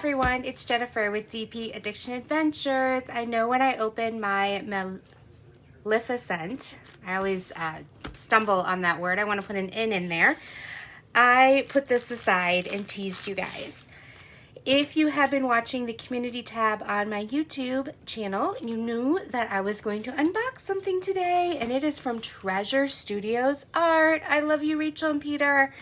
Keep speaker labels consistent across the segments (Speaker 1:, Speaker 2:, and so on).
Speaker 1: everyone, it's Jennifer with DP Addiction Adventures. I know when I open my Maleficent, I always stumble on that word. I want to put an N in there. I put this aside and teased you guys. If you have been watching the community tab on my YouTube channel, you knew that I was going to unbox something today, and it is from Treasure Studios Art. I love you, Rachel and Peter.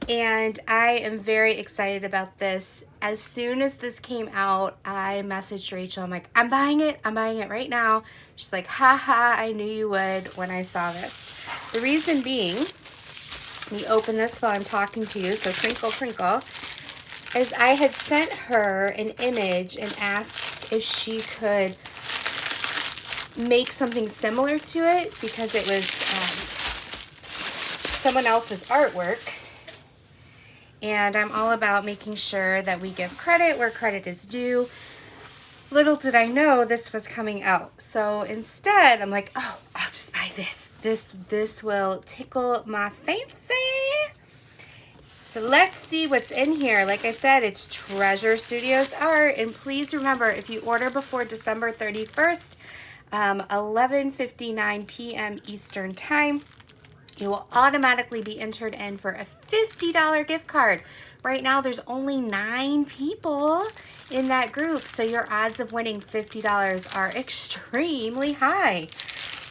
Speaker 1: And I am very excited about this. As soon as this came out, I messaged Rachel. I'm like, I'm buying it right now. She's like, haha, I knew you would when I saw this. The reason being, let me open this while I'm talking to you, so crinkle, crinkle, is I had sent her an image and asked if she could make something similar to it because it was someone else's artwork. And I'm all about making sure that we give credit where credit is due. Little did I know this was coming out. So instead, I'm like, oh, I'll just buy this. This will tickle my fancy. So let's see what's in here. Like I said, it's Treasure Studios Art. And please remember, if you order before December 31st, 11:59 p.m. Eastern Time, you will automatically be entered in for a $50 gift card. Right now, there's only 9 people in that group, so your odds of winning $50 are extremely high.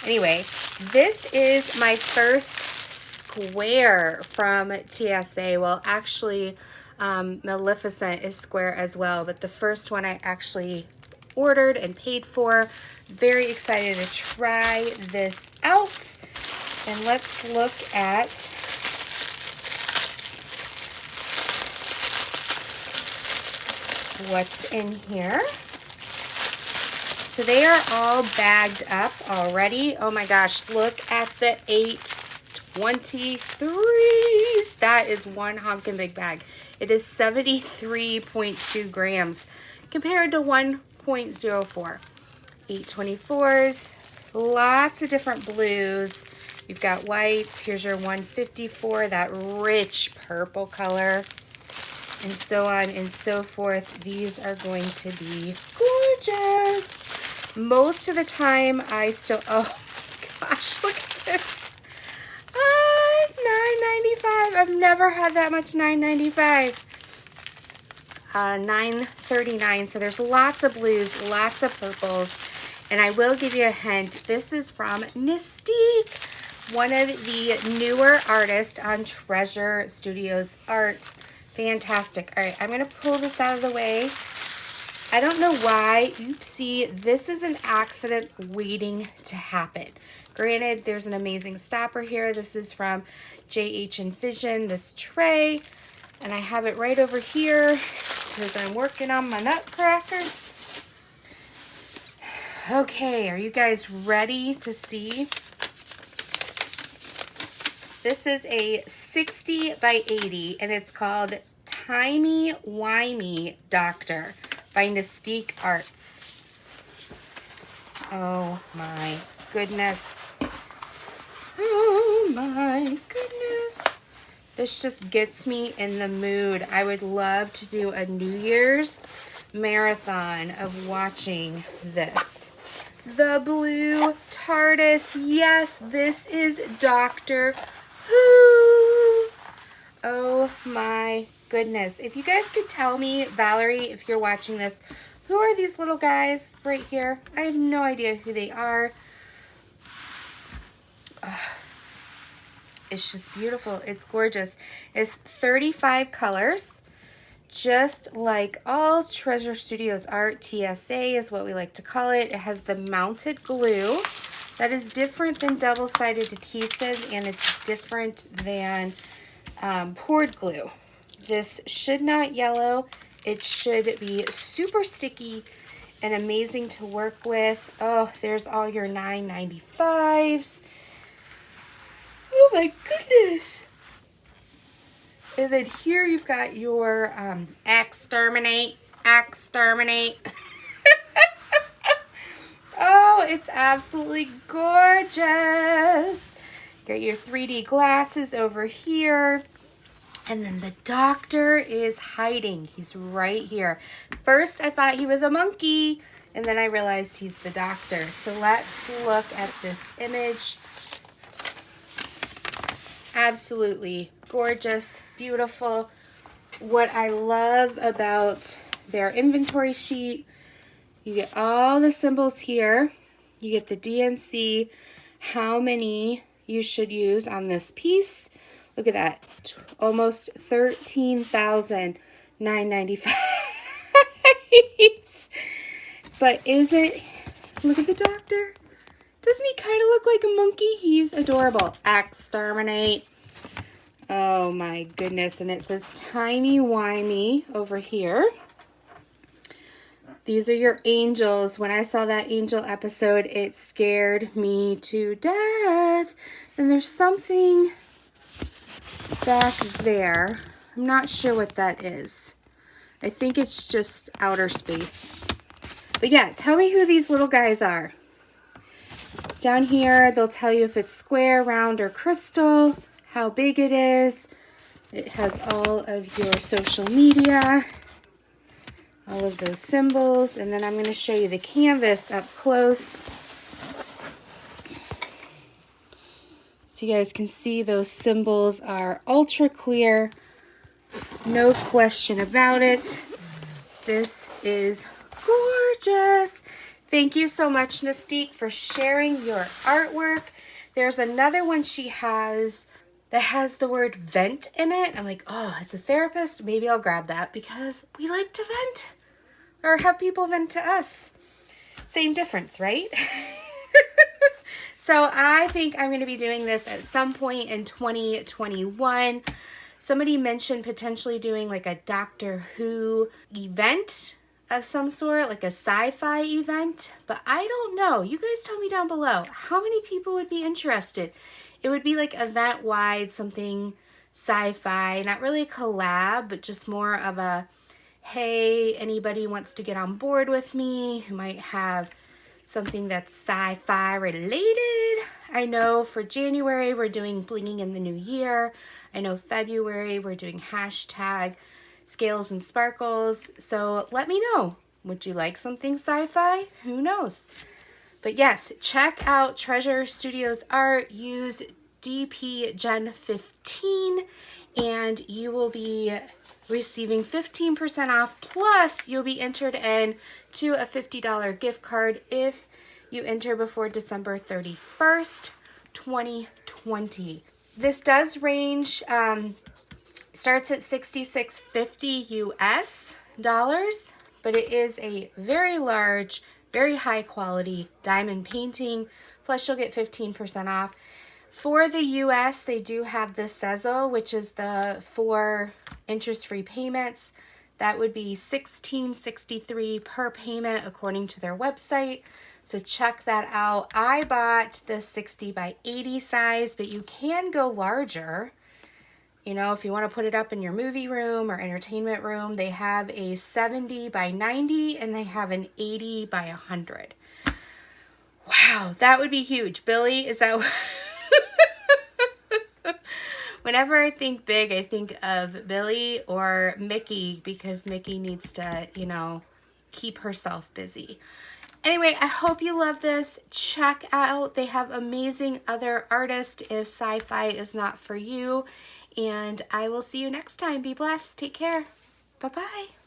Speaker 1: Anyway, this is my first square from TSA. Well, actually, Maleficent is square as well, but the first one I actually ordered and paid for. Very excited to try this out. And let's look at what's in here. So they are all bagged up already. Oh my gosh, look at the 823s. That is one honkin' big bag. It is 73.2 grams compared to 1.04. 824s, lots of different blues. You've got whites. Here's your 154, that rich purple color, and so on and so forth. These are going to be gorgeous. Most of the time, I still, oh gosh, look at this. $9.95. I've never had that much $9.95. $9.39. So there's lots of blues, lots of purples, and I will give you a hint. This is from Nystique, one of the newer artists on Treasure Studios Art. Fantastic. All right, I'm going to pull this out of the way. I don't know why. Oopsie. This is an accident waiting to happen. Granted, there's an amazing stopper here. This is from JH Envision, this tray. And I have it right over here because I'm working on my nutcracker. Okay, are you guys ready to see? This is a 60 by 80, and it's called Timey Wimey Doctor by Nystique Arts. Oh my goodness. Oh my goodness. This just gets me in the mood. I would love to do a New Year's marathon of watching this. The blue TARDIS. Yes, this is Doctor Who. Oh my goodness. If you guys could tell me, Valerie, if you're watching this, who are these little guys right here? I have no idea who they are. It's just beautiful. It's gorgeous. It's 35 colors, just like all Treasure Studios Art. TSA is what we like to call it. It has the mounted glue that is different than double-sided adhesive, and it's different than poured glue. This should not yellow. It should be super sticky and amazing to work with. Oh, there's all your $9.95s. Oh my goodness. And then here you've got your exterminate. Oh, it's absolutely gorgeous. Got your 3D glasses over here. And then the doctor is hiding. He's right here. First, I thought he was a monkey, and then I realized he's the doctor. So let's look at this image. Absolutely gorgeous, beautiful. What I love about their inventory sheet, you get all the symbols here. You get the DNC, how many you should use on this piece. Look at that, almost $13,995. But is it, look at the doctor. Doesn't he kind of look like a monkey? He's adorable. Exterminate. Oh my goodness. And it says Timey Wimey over here. These are your angels. When I saw that angel episode, it scared me to death. And there's something back there. I'm not sure what that is. I think it's just outer space. But yeah, tell me who these little guys are. Down here, they'll tell you if it's square, round, or crystal, how big it is. It has all of your social media, all of those symbols, and then I'm going to show you the canvas up close. So you guys can see those symbols are ultra clear. No question about it. This is gorgeous. Thank you so much, Nystique, for sharing your artwork. There's another one she has that has the word vent in it. I'm like, oh, as a therapist, maybe I'll grab that because we like to vent or have people vent to us. Same difference, right? So I think I'm going to be doing this at some point in 2021. Somebody mentioned potentially doing like a Doctor Who event of some sort, like a sci-fi event, but I don't know. You guys tell me down below how many people would be interested. It would be like event-wide, something sci-fi, not really a collab, but just more of a, hey, anybody wants to get on board with me who might have something that's sci-fi related. I know for January we're doing Blinging in the New Year. I know February we're doing hashtag Scales and Sparkles. So let me know. Would you like something sci-fi? Who knows? But yes, check out Treasure Studios art. Use DPGen15 and you will be receiving 15% off. Plus, you'll be entered in to a $50 gift card if you enter before December 31st, 2020. This does range, starts at $66.50 US dollars, but it is a very large, very high quality diamond painting. Plus you'll get 15% off. For the US, they do have the ACCESSORY, which is the 4 interest-free payments. That would be $16.63 per payment according to their website. So check that out. I bought the 60 by 80 size, but you can go larger. You know, if you want to put it up in your movie room or entertainment room, they have a 70 by 90 and they have an 80 by 100. Wow, that would be huge. Billy, is that... Whenever I think big, I think of Billy or Mickey because Mickey needs to, you know, keep herself busy. Anyway, I hope you love this. Check out, they have amazing other artists if sci-fi is not for you. And I will see you next time. Be blessed. Take care. Bye-bye.